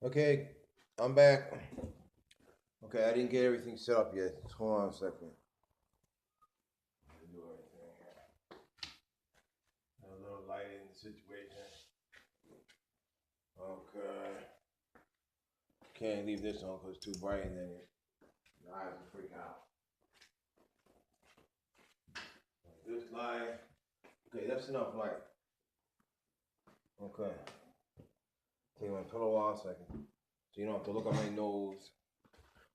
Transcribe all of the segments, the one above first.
Okay, I'm back. Okay, I didn't get everything set up yet. Just hold on a second. Do everything here. A little lighting situation. Okay. Can't leave this on because it's too bright and then your eyes will freak out. This light. Okay, that's enough light. Okay. Take my pillow off so so you don't have to look at my nose.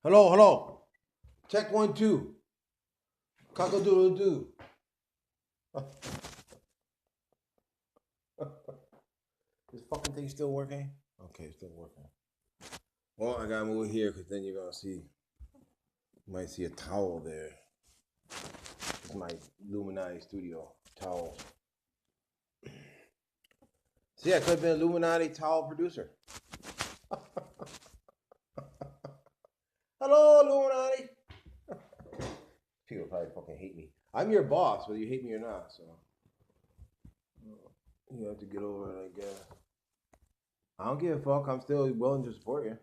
Hello, hello. Check 1, 2. Cock-a-doodle doo. This fucking thing still working? Okay, it's still working. Well, I gotta move here because then you're gonna see. You might see a towel there. It's my Illuminati studio towel. See, I could have been an Illuminati towel producer. Hello, Illuminati. People probably fucking hate me. I'm your boss, whether you hate me or not. So you have to get over it, I guess. I don't give a fuck. I'm still willing to support you.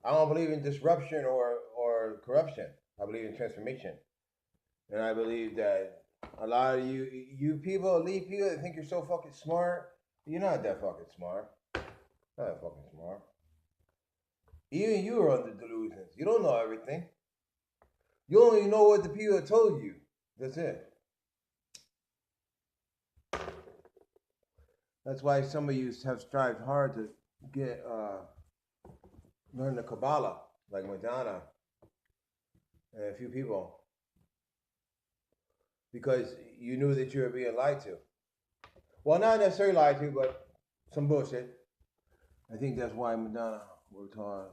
I don't believe in disruption or corruption. I believe in transformation. And I believe that a lot of you people, elite people that think you're so fucking smart, you're not that fucking smart. Not that fucking smart. Even you are under delusions. You don't know everything. You only know what the people told you. That's it. That's why some of you have strived hard to get learn the Kabbalah, like Madonna and a few people, because you knew that you were being lied to. Well, not necessarily lied to, but some bullshit. I think that's why Madonna were taught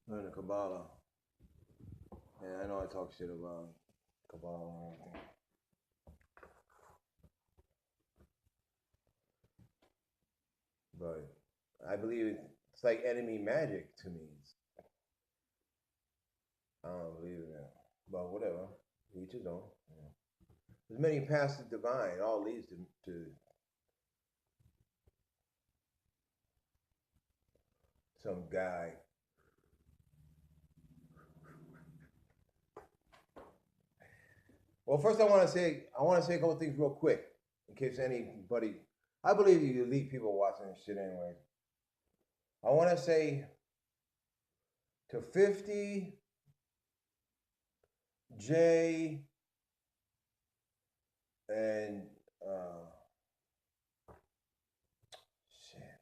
learn the Kabbalah. And I know I talk shit about Kabbalah and everything. But I believe it's like enemy magic to me. I don't believe in that. But whatever. Each his own. You know. There's many paths to divine. It all leads to some guy. Well, first I want to say a couple things real quick, in case anybody. I believe you elite people watching this shit anyway. I want to say to 50 J and shit.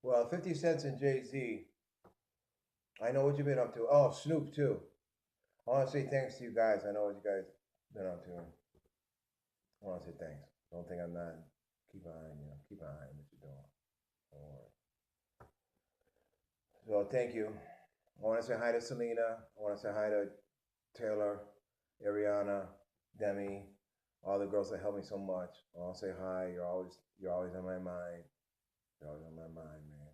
Well, 50 Cents and Jay-Z. I know what you've been up to. Oh, Snoop too. I want to say thanks to you guys. I know what you guys been up to. I want to say thanks. Don't think I'm not. Keep an eye on you. Keep an eye on what you're doing. Don't worry. So thank you. I want to say hi to Selena. I want to say hi to Taylor, Ariana, Demi, all the girls that helped me so much. I want to say hi. You're always on my mind. You're always on my mind, man.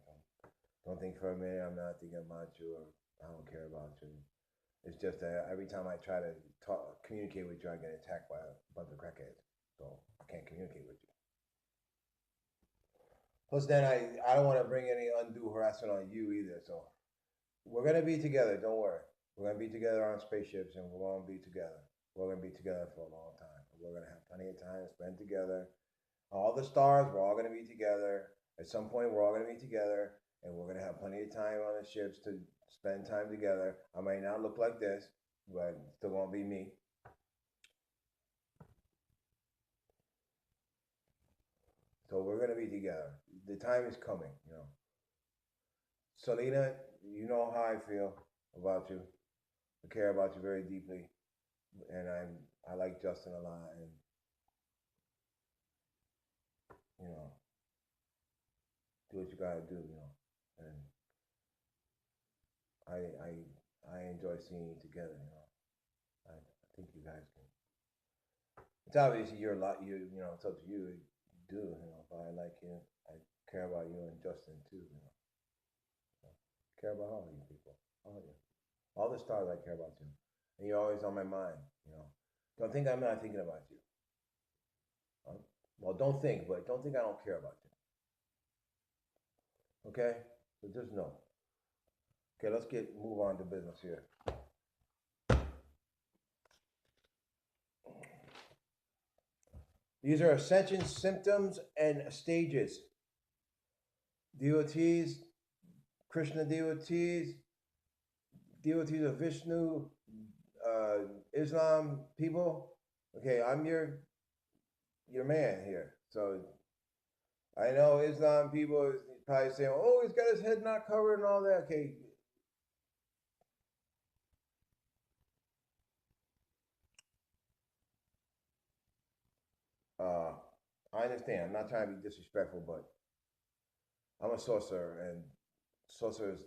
Don't think for a minute I'm not thinking about you or I don't care about you. It's just that every time I try to communicate with you, I get attacked by a bunch of crackheads. So I can't communicate with you. Plus, then I don't want to bring any undue harassment on you either. So we're gonna be together. Don't worry. We're gonna be together on spaceships, and we're gonna be together. We're gonna be together for a long time. We're gonna have plenty of time to spend together. All the stars, we're all gonna be together. At some point, we're all gonna be together, and we're gonna have plenty of time on the ships to spend time together. I might not look like this, but it still won't be me. So we're gonna be together. The time is coming, you know. Selena, you know how I feel about you. I care about you very deeply, and I like Justin a lot, and you know, do what you gotta do, you know. And I I I enjoy seeing you together, you know. I think you guys can. It's obviously your lot. You know, it's up to you. Do you know? But I like you. I care about you and Justin too. You know, so, care about all you people, all you, all the stars. I care about you. and you're always on my mind. Don't think I'm not thinking about you. Well, don't think, but don't think I don't care about you. Okay, so just know. Okay, let's move on to business here. These are ascension symptoms and stages. Devotees, Krishna devotees, devotees of Vishnu, Islam people. Okay, I'm your man here. So I know Islam people is probably saying, "Oh, he's got his head not covered and all that." Okay. I understand. I'm not trying to be disrespectful, but I'm a sorcerer, and sorcerers,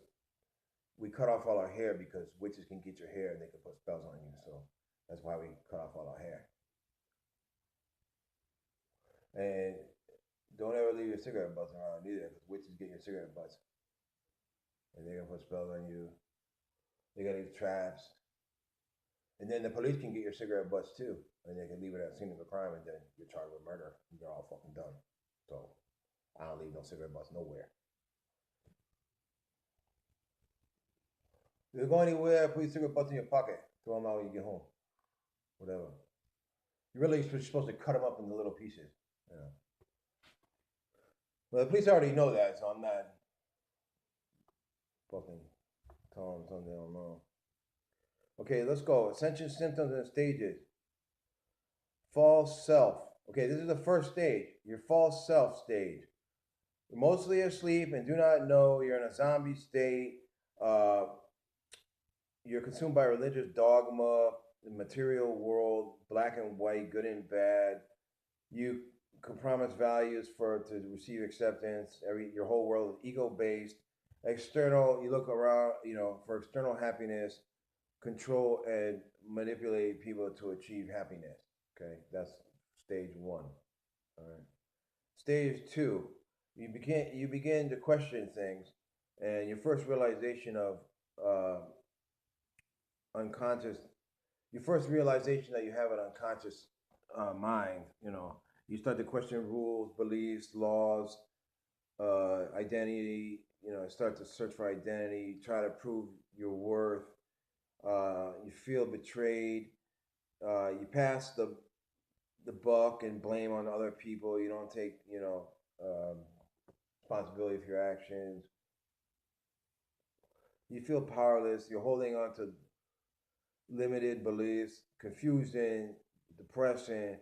we cut off all our hair because witches can get your hair and they can put spells on you. So that's why we cut off all our hair. And don't ever leave your cigarette butts around either, because witches get your cigarette butts, and they're gonna put spells on you. They got these traps, and then the police can get your cigarette butts too, and they can leave it at the scene of a crime, and then you're charged with murder. And you're all fucking done. So I don't leave no cigarette butts nowhere. If you go anywhere, put your cigarette butts in your pocket. Throw them out when you get home. Whatever. You're really supposed to cut them up into little pieces. Yeah. Well, the police already know that, so I'm not fucking telling them something they don't know. Okay, let's go. Ascension symptoms and stages. False self. Okay, this is the first stage, your false self stage. You're mostly asleep and do not know you're in a zombie state. You're consumed by religious dogma, the material world, black and white, good and bad. You compromise values to receive acceptance. Your whole world is ego based. External, you look around, for external happiness, control and manipulate people to achieve happiness. Okay, that's stage one. All right. Stage two, you begin to question things, and your first realization of unconscious, your first realization that you have an unconscious mind. You start to question rules, beliefs, laws, identity. Start to search for identity, try to prove your worth. You feel betrayed. You pass the buck and blame on other people. You don't take responsibility for your actions. You feel powerless. You're holding on to limited beliefs, confusion, depression,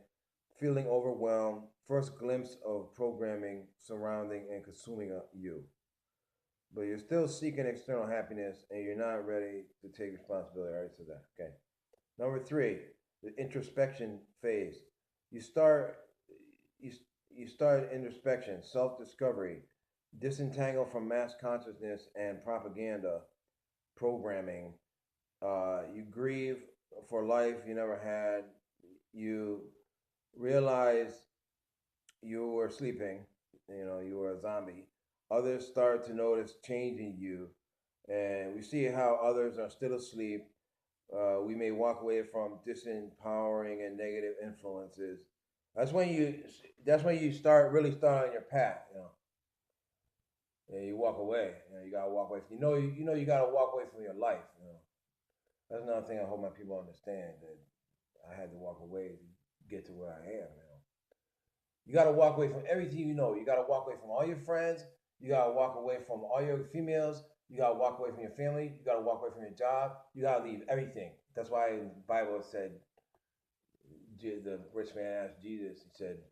feeling overwhelmed. First glimpse of programming surrounding and consuming you. But you're still seeking external happiness and you're not ready to take responsibility. I already said that. Okay. Number three, the introspection phase. You start introspection, self-discovery, disentangle from mass consciousness and propaganda programming. You grieve for life you never had. You realize you were sleeping. You were a zombie. Others start to notice change in you, and we see how others are still asleep. We may walk away from disempowering and negative influences. That's when you. That's when you really start on your path. And you walk away. You gotta walk away. You gotta walk away from your life. That's another thing I hope my people understand, that I had to walk away to get to where I am. You gotta walk away from everything you know. You gotta walk away from all your friends. You gotta walk away from all your females. You gotta walk away from your family. You gotta walk away from your job. You gotta leave everything. That's why in the Bible it said, the rich man asked Jesus, he said,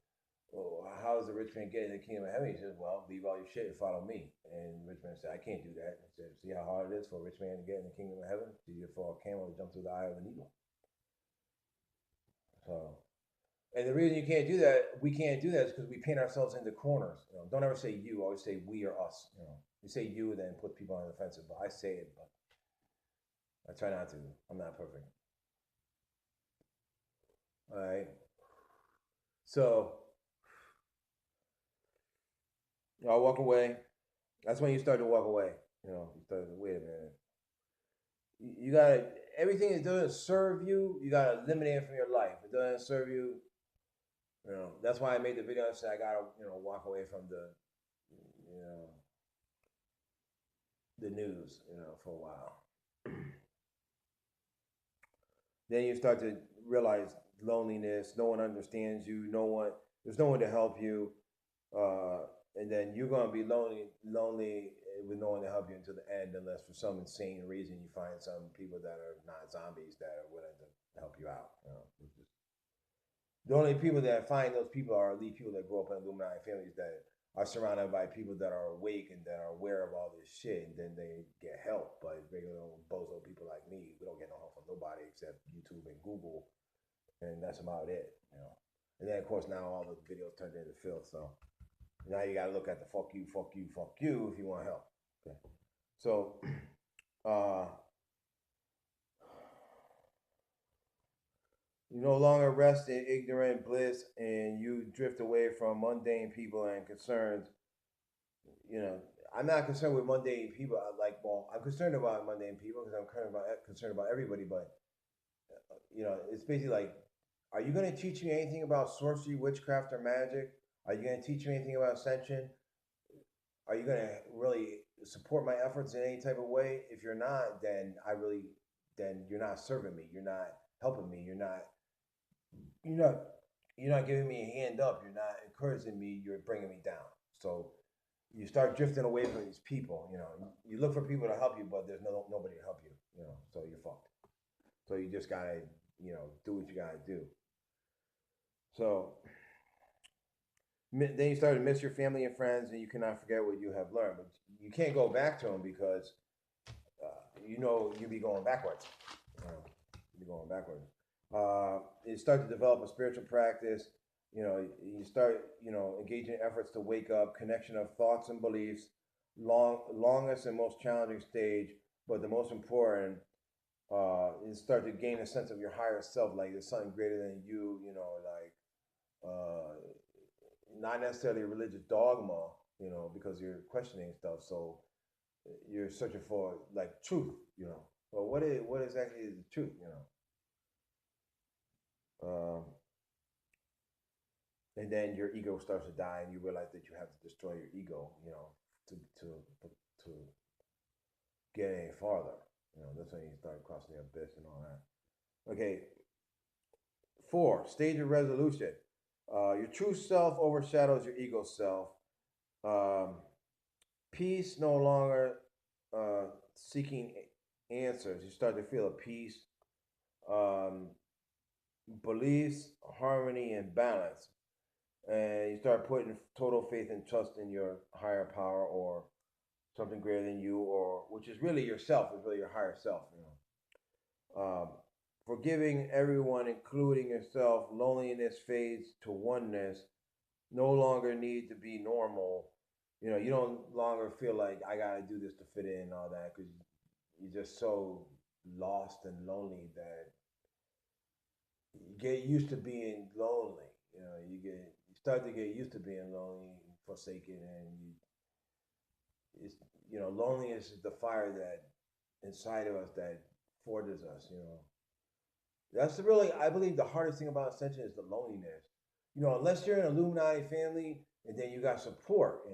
"Well, how does the rich man get in the kingdom of heaven?" He says, "Well, leave all your shit and follow me." And the rich man said, "I can't do that." He said, "See how hard it is for a rich man to get in the kingdom of heaven? It's easier for a camel to jump through the eye of a needle." So, and the reason we can't do that is because we paint ourselves into corners. Don't ever say you, always say we or us. You say you and then put people on the defensive, but I say it, but I try not to. I'm not perfect. All right. So I'll walk away. That's when you start to walk away. You start to, wait a minute. You gotta, everything that doesn't serve you, you gotta eliminate it from your life. If it doesn't serve you, that's why I made the video and said I gotta, walk away from you know, the news, for a while. Then you start to realize loneliness. No one understands you. There's no one to help you, and then you're gonna be lonely with no one to help you until the end, unless for some insane reason you find some people that are not zombies that are willing to help you out. The only people that find those people are elite people that grow up in Illuminati families that are surrounded by people that are awake and that are aware of all this shit, and then they get help. But regular old bozo people like me, we don't get no help from nobody except YouTube and Google, and that's about it. And then of course now all the videos turned into filth, so now you gotta look at the fuck you, fuck you, fuck you if you want help. Okay. So you no longer rest in ignorant bliss, and you drift away from mundane people and concerns. I'm not concerned with mundane people. I'm concerned about mundane people because I'm concerned about everybody. But it's basically like, are you going to teach me anything about sorcery, witchcraft, or magic? Are you going to teach me anything about Ascension? Are you going to really support my efforts in any type of way? If you're not, then you're not serving me. You're not helping me. You're not giving me a hand up. You're not encouraging me. You're bringing me down. So you start drifting away from these people. You look for people to help you, but there's nobody to help you. So you're fucked. So you just gotta do what you gotta do. So then you start to miss your family and friends, and you cannot forget what you have learned. But you can't go back to them because you'll be going backwards. You'll be going backwards. You start to develop a spiritual practice. You start, engaging in efforts to wake up, connection of thoughts and beliefs, longest and most challenging stage, but the most important is start to gain a sense of your higher self, like there's something greater than you, not necessarily a religious dogma, because you're questioning stuff. So you're searching for like truth, Well, what exactly is the truth, and then your ego starts to die, and you realize that you have to destroy your ego, to get any farther. That's when you start crossing the abyss and all that. Okay. 4, stage of resolution. Your true self overshadows your ego self. Peace, no longer seeking answers. You start to feel a peace. Beliefs, harmony, and balance. And you start putting total faith and trust in your higher power or something greater than you, or which is really yourself, is really your higher self. Forgiving everyone, including yourself. Loneliness fades to oneness. No longer need to be normal. You don't longer feel like I gotta do this to fit in and all that, because you're just so lost and lonely that you get used to being lonely. You start to get used to being lonely, forsaken, and loneliness is the fire that inside of us that forges us. That's I believe the hardest thing about Ascension is the loneliness. Unless you're in an Illuminati family and then you got support,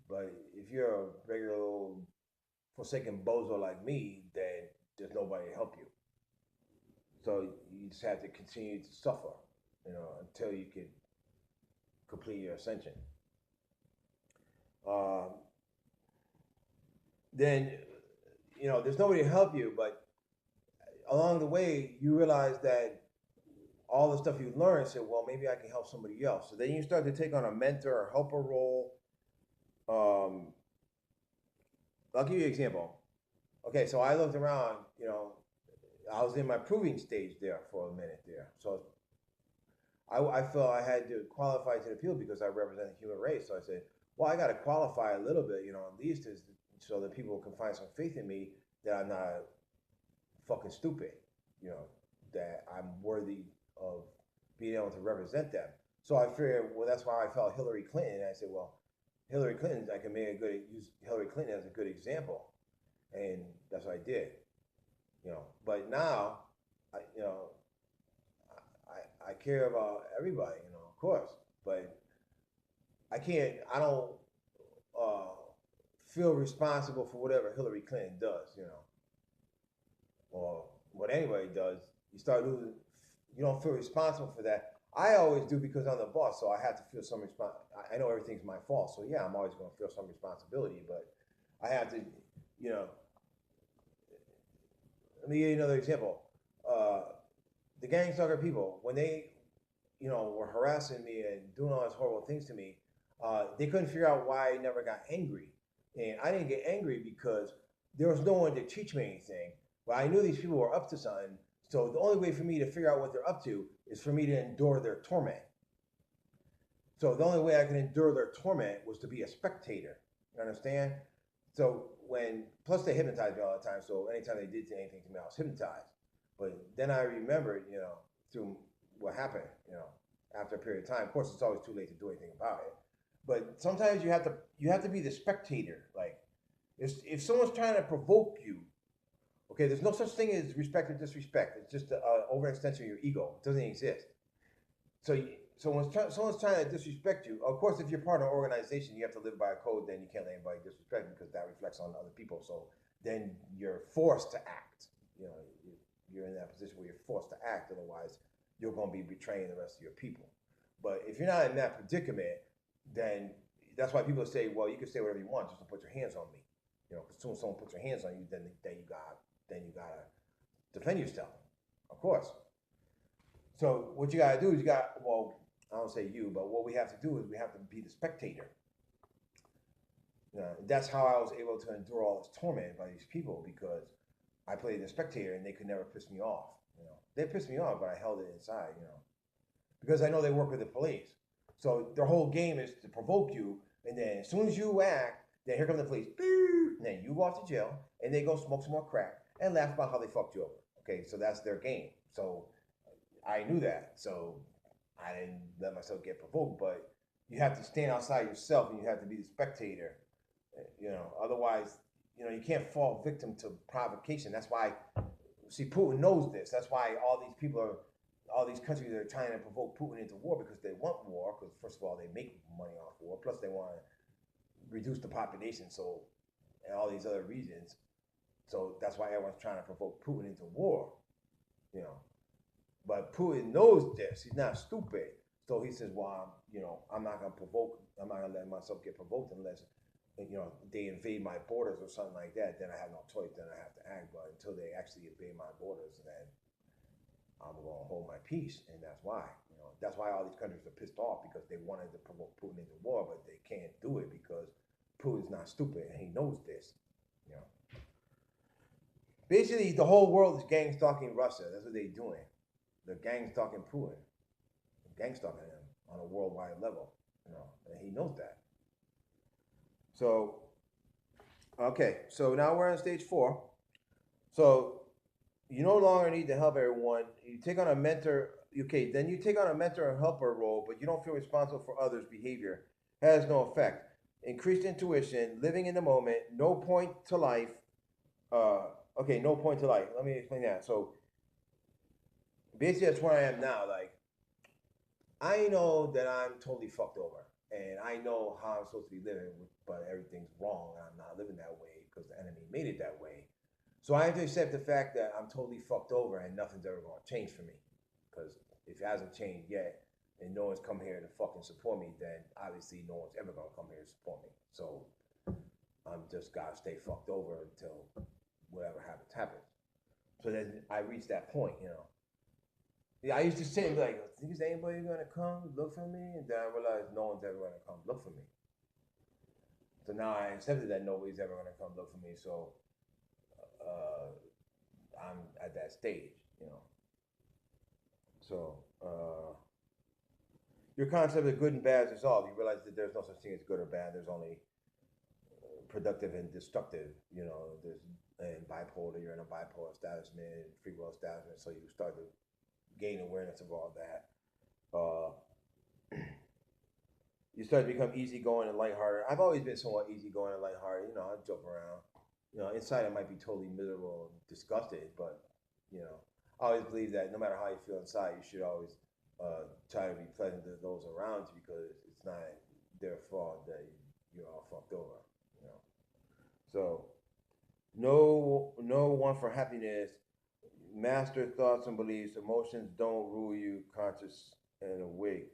But if you're a regular old forsaken bozo like me, then there's nobody to help you. So you just have to continue to suffer, until you can complete your ascension. Then, there's nobody to help you, but along the way, you realize that all the stuff you've learned, said, well, maybe I can help somebody else. So then you start to take on a mentor or helper role. I'll give you an example. Okay, so I looked around, I was in my proving stage there for a minute there. So I felt I had to qualify to the field because I represent the human race. So I said, well, I got to qualify a little bit, at least so that people can find some faith in me that I'm not fucking stupid, that I'm worthy of being able to represent them. So I figured, well, that's why I felt Hillary Clinton. And I said, well, Hillary Clinton, use Hillary Clinton as a good example. And that's what I did. you know. But now, you know, I care about everybody, you know, of course. But I can't. I don't uh, feel responsible for whatever Hillary Clinton does, you know, or what anybody does. You start losing. You don't feel responsible for that. I always do because I'm the boss, so I have to feel some respons. I know everything's my fault, so yeah, I'm always going to feel some responsibility. But I have to, you know. Let me give you another example. Uh, the gang stalker people, when they, you know, were harassing me and doing all these horrible things to me, they couldn't figure out why I never got angry. And I didn't get angry because there was no one to teach me anything. But I knew these people were up to something. So the only way for me to figure out what they're up to is for me to endure their torment. So the only way I can endure their torment was to be a spectator. You understand? So when plus they hypnotized me all the time. So anytime they did anything to me, I was hypnotized. But then I remembered, you know, through what happened, you know, after a period of time. Of course, it's always too late to do anything about it. But sometimes you have to be the spectator. Like if someone's trying to provoke you, okay, there's no such thing as respect or disrespect. It's just an overextension of your ego. It doesn't exist. So, so when someone's trying to disrespect you, of course, if you're part of an organization, you have to live by a code. Then you can't let anybody disrespect you because that reflects on other people. So then you're forced to act. You know, you're in that position where you're forced to act. Otherwise, you're going to be betraying the rest of your people. But if you're not in that predicament, then that's why people say, well, you can say whatever you want, just don't put your hands on me. You know, because as soon as someone puts their hands on you, then you gotta defend yourself. Of course. So what you gotta do is I don't say you, but what we have to do is we have to be the spectator. You know, that's how I was able to endure all this torment by these people because I played the spectator and they could never piss me off. You know, they pissed me off, but I held it inside. You know, because I know they work with the police. So their whole game is to provoke you, and then as soon as you act, then here come the police. And then you go off to jail, and they go smoke some more crack and laugh about how they fucked you over. Okay, so that's their game. So I knew that, so I didn't let myself get provoked. But you have to stand outside yourself, and you have to be the spectator. You know, otherwise, you know, you can't fall victim to provocation. That's why, see, Putin knows this. That's why all these countries are trying to provoke Putin into war because they want war. Because first of all, they make money off war. Plus, they want to reduce the population. So, and all these other reasons. So that's why everyone's trying to provoke Putin into war. You know, but Putin knows this. He's not stupid. So he says, well, you know, I'm not going to provoke. I'm not going to let myself get provoked unless, you know, they invade my borders or something like that. Then I have no choice. Then I have to act. But until they actually invade my borders, then I'm going to hold my peace. And that's why. You know, that's why all these countries are pissed off because they wanted to provoke Putin into war, but they can't do it because Putin's not stupid and he knows this. You know, basically the whole world is gang stalking Russia. That's what they're doing. They're gang stalking Putin, gang stalking him on a worldwide level. You know, and he knows that. So okay, so now we're on stage 4. So you no longer need to help everyone. You take on a mentor. Okay, then you take on a mentor and helper role, but you don't feel responsible for others' behavior. Has no effect. Increased intuition, living in the moment, no point to life. Uh, okay, no point to life. Let me explain that. So basically, that's where I am now. Like, I know that I'm totally fucked over, and I know how I'm supposed to be living, but everything's wrong, and I'm not living that way because the enemy made it that way. So I have to accept the fact that I'm totally fucked over, and nothing's ever going to change for me. Because if it hasn't changed yet, and no one's come here to fucking support me, then obviously no one's ever going to come here to support me. So I'm just got to stay fucked over until whatever happens, happens. So then I reached that point, you know. Yeah, I used to say like, is anybody gonna come look for me? And then I realized no one's ever gonna come look for me. So now I accepted that nobody's ever gonna come look for me. So uh, I'm at that stage, you know. So your concept of good and bad is dissolved. You realize that there's no such thing as good or bad. There's only productive and destructive. You know, there's and bipolar. You're in a bipolar establishment, free will establishment. So you start to gain awareness of all that. You start to become easygoing and lighthearted. I've always been somewhat easygoing and lighthearted. You know, I joke around. inside I might be totally miserable and disgusted, but you know, I always believe that no matter how you feel inside, you should always try to be pleasant to those around you because it's not their fault that you're all fucked over. You know, so no one for happiness. Master thoughts and beliefs. Emotions don't rule you, conscious and awake.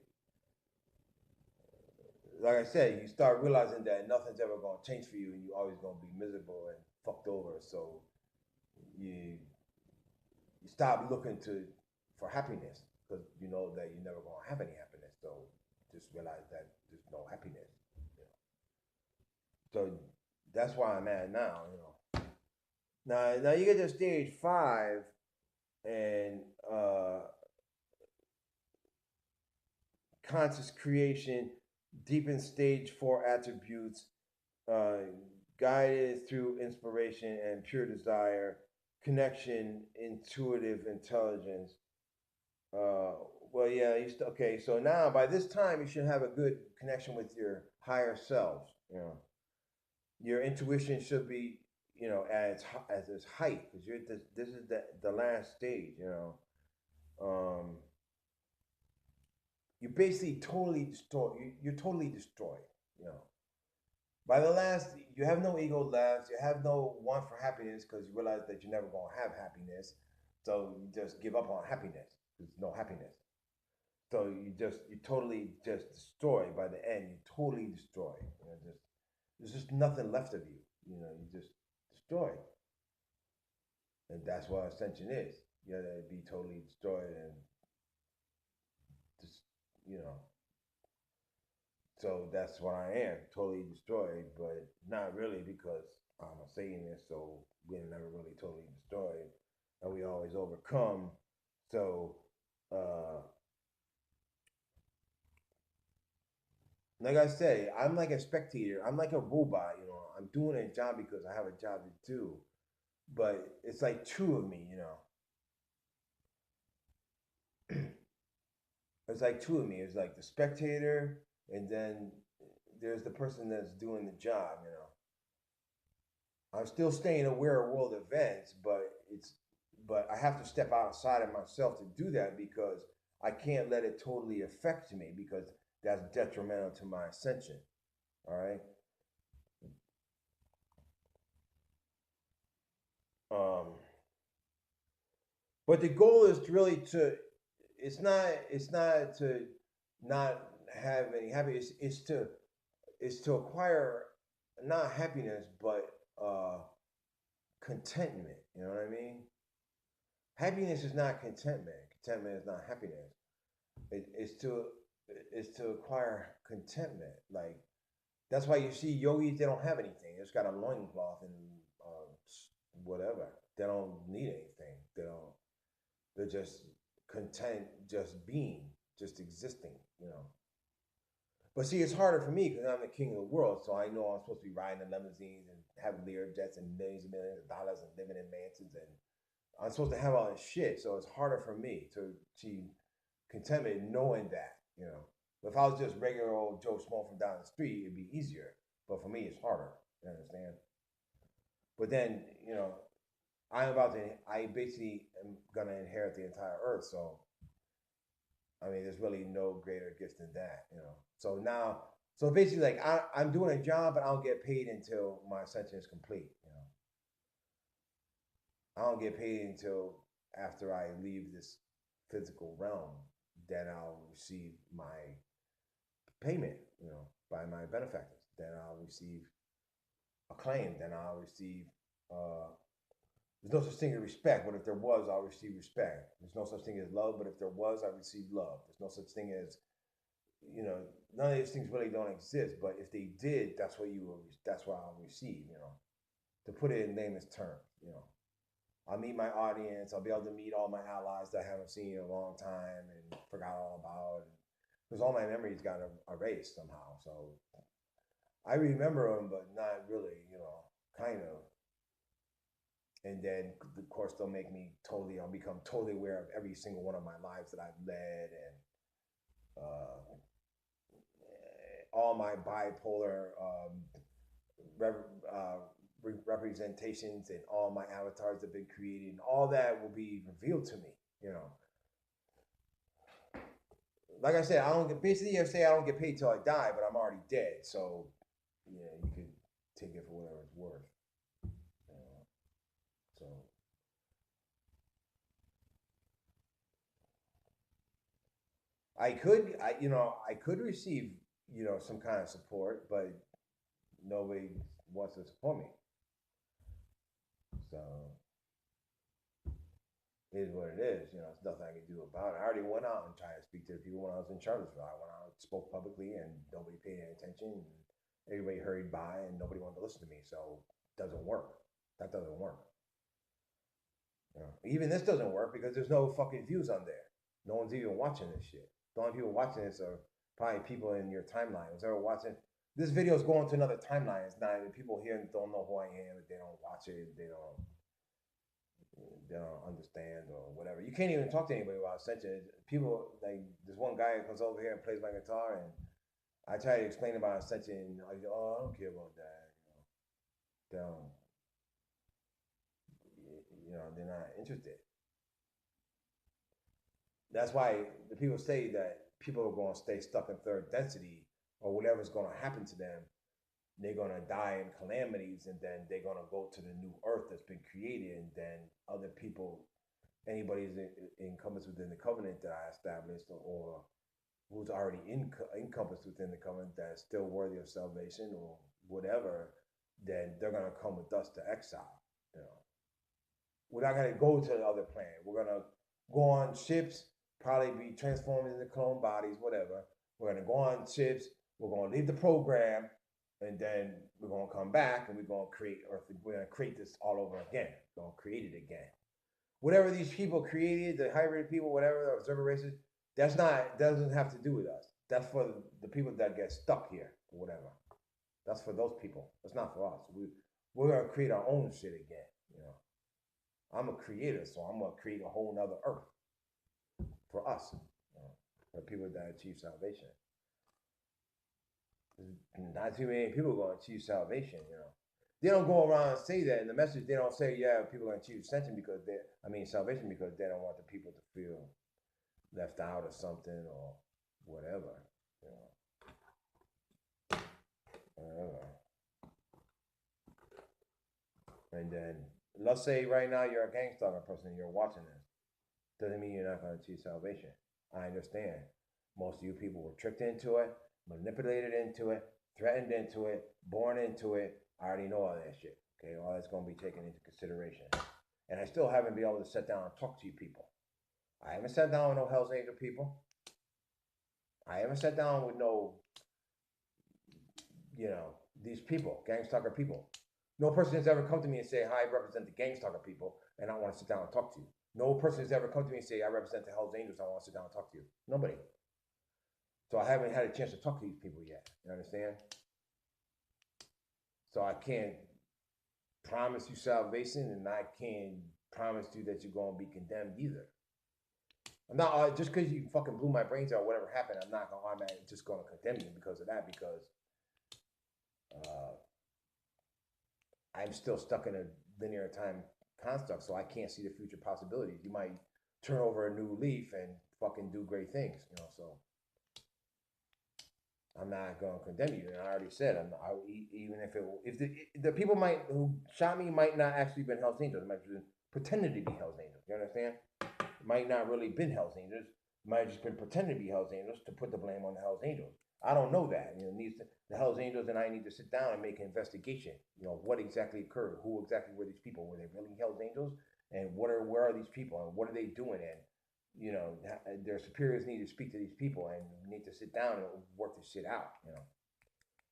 Like I said, you start realizing that nothing's ever going to change for you, and you're always going to be miserable and fucked over. So you you stop looking to for happiness because you know that you're never going to have any happiness. So just realize that there's no happiness. You know? So that's why I'm at now. Now you get to stage 5, and conscious creation, deep in stage 4 attributes, uh, guided through inspiration and pure desire, connection, intuitive intelligence. Uh, well, yeah, okay. So now by this time, you should have a good connection with your higher selves. Your intuition should be, at its height because this is the last stage. Um, you basically totally destroy. You're totally destroyed. You know, by the last, you have no ego left. You have no want for happiness because you realize that you're never gonna have happiness. So you just give up on happiness. There's no happiness. So you totally just destroy by the end. You totally destroy. There's just nothing left of you. You just destroy, and that's what ascension is. You gotta be totally destroyed and just you know. So that's what I am, totally destroyed, but not really because I'm a Satanist. So we're never really totally destroyed, and we always overcome. So uh, like I say, I'm like a spectator. I'm like a robot. I'm doing a job because I have a job to do. But it's like two of me. It's like two of me. It's like the spectator, and then there's the person that's doing the job. I'm still staying aware of world events, but I have to step outside of myself to do that because I can't let it totally affect me because that's detrimental to my ascension. All right. Um, but the goal is really to. It's not to not have any happiness. It's to acquire not happiness but contentment. You know what I mean? Happiness is not contentment. Contentment is not happiness. It's to acquire contentment. Like that's why you see yogis, they don't have anything. They just got a loincloth and uh, whatever. They don't need anything. They're just content, just being, just existing. But see, it's harder for me because I'm the king of the world, so I know I'm supposed to be riding in limousines and having Lear jets and millions of dollars and living in mansions, and I'm supposed to have all this shit. So it's harder for me to achieve contentment knowing that. If I was just regular old Joe Schmo from down the street, it'd be easier. But for me, it's harder. You understand? But then, I basically am gonna inherit the entire earth. So I mean, there's really no greater gift than that. So basically, like I'm doing a job, but I don't get paid until my ascension is complete. I don't get paid until after I leave this physical realm. Then I'll receive my payment, by my benefactors. Then I'll receive a claim. Then I'll receive. Uh, there's no such thing as respect, but if there was, I'll receive respect. There's no such thing as love, but if there was, I receive love. There's no such thing as you know, none of these things really don't exist. But if they did, that's what I'll receive. To put it in layman's terms. I'll meet my audience. I'll be able to meet all my allies that I haven't seen in a long time and forgot all about. Because all my memories got erased somehow. So I remember them, but not really. Kind of. And then, of course, I'll become totally aware of every single one of my lives that I've led and all my bipolar representations and all my avatars have been created, and all that will be revealed to me. You know, like I said, I don't get basically. I say I don't get paid till I die, but I'm already dead. So yeah, you could take it for whatever it's worth. So I could receive, some kind of support, but nobody wants to support me. So it is what it is. It's nothing I can do about it. I already went out and tried to speak to the people when I was in Charlottesville. I went out, spoke publicly, and nobody paid any attention. And everybody hurried by, and nobody wanted to listen to me. So it doesn't work. That doesn't work. Even this doesn't work because there's no fucking views on there. No one's even watching this shit. The only people watching this are probably people in your timeline. Who's ever watching this video is going to another timeline. It's not people here don't know who I am. They don't watch it. They don't understand or whatever. You can't even talk to anybody about Ascension. People like this one guy comes over here and plays my guitar, and I try to explain about Ascension. And I go, oh, I don't care about that. Don't. They're not interested. That's why the people say that people are going to stay stuck in third density or whatever's going to happen to them. They're going to die in calamities, and then they're going to go to the new earth that's been created, and then other people, anybody's encompassed within the covenant that I established, or who's already encompassed within the covenant that's still worthy of salvation or whatever, then they're going to come with us to exile. We're not going to go to the other planet. We're going to go on ships, probably be transformed into clone bodies, whatever. We're going to go on ships. We're going to leave the program, and then we're going to come back, and we're going to create Earth. We're going to create this all over again. We're going to create it again. Whatever these people created, the hybrid people, whatever, the observer races, doesn't have to do with us. That's for the people that get stuck here or whatever. That's for those people. That's not for us. We're going to create our own shit again. I'm a creator, so I'm going to create a whole nother earth for us, for people that achieve salvation. Not too many people are going to achieve salvation, They don't go around and say that in the message. They don't say, yeah, people are going to achieve salvation because salvation because they don't want the people to feel left out or something or whatever, Whatever. And then, let's say right now you're a gangstalker person and you're watching this. Doesn't mean you're not going to achieve salvation. I understand. Most of you people were tricked into it, manipulated into it, threatened into it, born into it. I already know all that shit. Okay, all that's going to be taken into consideration. And I still haven't been able to sit down and talk to you people. I haven't sat down with no Hell's Angel people. I haven't sat down with no, these people, gangstalker people. No person has ever come to me and say, hi, I represent the gangstalker people, and I want to sit down and talk to you. No person has ever come to me and say, I represent the Hells Angels, I want to sit down and talk to you. Nobody. So I haven't had a chance to talk to these people yet. You understand? So I can't promise you salvation, and I can't promise you that you're going to be condemned either. I'm not, just because you fucking blew my brains out or whatever happened, I'm not automatically just going to condemn you because of that, because I'm still stuck in a linear time construct, so I can't see the future possibilities. You might turn over a new leaf and fucking do great things, so I'm not going to condemn you. And I already said, even if the people who shot me might not actually been Hell's Angels, it might have been pretending to be Hell's Angels. You understand? It might not really been Hell's Angels. It might have just been pretending to be Hell's Angels to put the blame on the Hell's Angels. I don't know that. The Hell's Angels and I need to sit down and make an investigation. What exactly occurred? Who exactly were these people? Were they really Hell's Angels? And where are these people? And what are they doing? And their superiors need to speak to these people, and we need to sit down and work this shit out.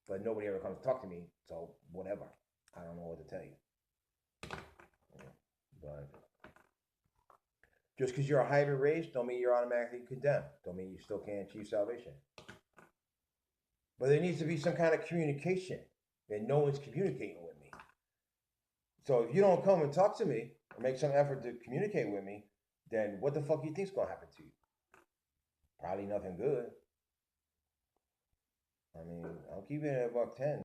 But nobody ever comes to talk to me, so whatever. I don't know what to tell you. But just because you're a hybrid race, don't mean you're automatically condemned. Don't mean you still can't achieve salvation. But there needs to be some kind of communication, and no one's communicating with me. So if you don't come and talk to me or make some effort to communicate with me, then what the fuck do you think's gonna happen to you? Probably nothing good. I'm keeping it at $110.